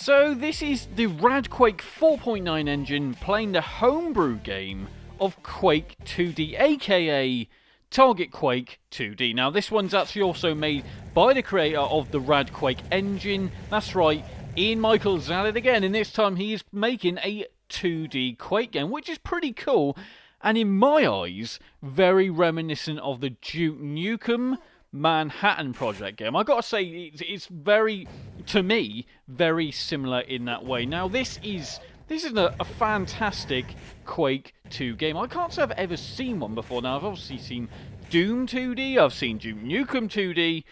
So this is the Rad Quake 4.9 engine playing the homebrew game of Quake 2D, aka Target Quake 2D. Now this one's actually also made by the creator of the Rad Quake engine. That's right, Ian Michael's at it again, and this time he is making a 2D Quake game, which is pretty cool, and in my eyes, very reminiscent of the Duke Nukem Manhattan Project game. I gotta say, it's very, to me, very similar in that way. Now, this is a fantastic Quake 2 game. I can't say I've ever seen one before. Now, I've obviously seen Doom 2D, I've seen Duke Nukem 2D.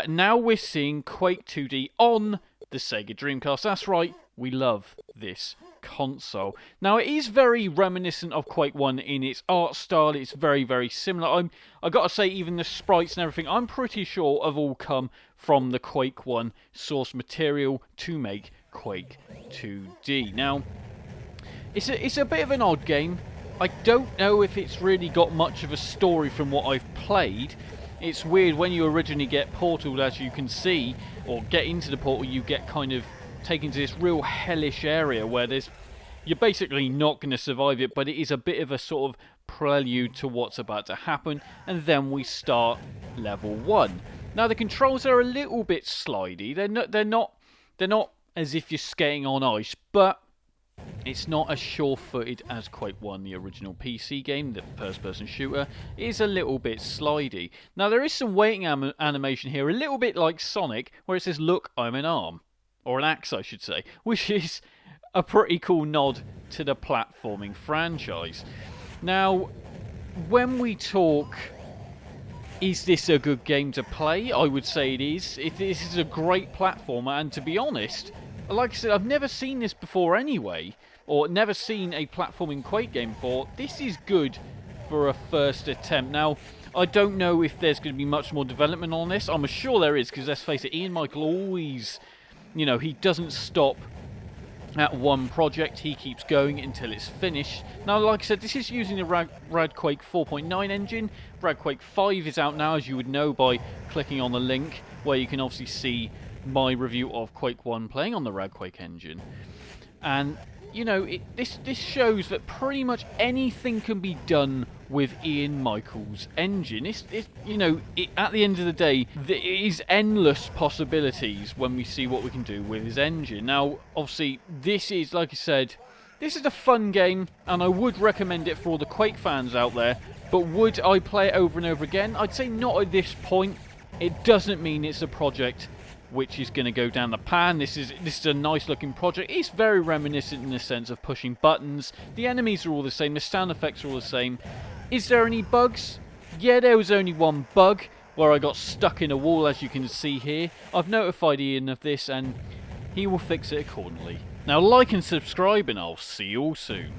Now we're seeing Quake 2D on the Sega Dreamcast. That's right, we love this console. Now it is very reminiscent of Quake 1 in its art style. It's very, very similar. I gotta say, even the sprites and everything, I'm pretty sure have all come from the Quake 1 source material to make Quake 2D. Now, it's a bit of an odd game. I don't know if it's really got much of a story from what I've played. It's weird, when you originally get portaled, as you can see, or get into the portal, you get kind of taken to this real hellish area where you're basically not going to survive it, but it is a bit of a sort of prelude to what's about to happen, and then we start level 1. Now the controls are a little bit slidey. They're not as if you're skating on ice, but it's not as sure-footed as Quake 1, the original PC game, the first-person shooter. It is a little bit slidey. Now there is some waiting animation here, a little bit like Sonic, where it says, "Look, I'm an arm." Or an axe, I should say, which is a pretty cool nod to the platforming franchise. Now, when we talk, is this a good game to play? I would say it is. This is a great platformer, and to be honest, like I said, I've never seen this before anyway, or never seen a platforming Quake game before. This is good for a first attempt. Now, I don't know if there's going to be much more development on this. I'm sure there is, because let's face it, Ian Michael always, he doesn't stop at one project. He keeps going until it's finished. Now, like I said, this is using the Rad Quake 4.9 engine. Rad Quake 5 is out now, as you would know by clicking on the link, where you can obviously see my review of Quake 1 playing on the Rad Quake engine. And, this shows that pretty much anything can be done with Ian Michael's engine. At the end of the day, there is endless possibilities when we see what we can do with his engine. Now, obviously, this is, like I said, this is a fun game, and I would recommend it for all the Quake fans out there, but would I play it over and over again? I'd say not at this point. It doesn't mean it's a project which is going to go down the pan. This is a nice looking project. It's very reminiscent in the sense of pushing buttons. The enemies are all the same, the sound effects are all the same. Is there any bugs? Yeah, there was only one bug where I got stuck in a wall, as you can see here. I've notified Ian of this and he will fix it accordingly. Now like and subscribe, and I'll see you all soon.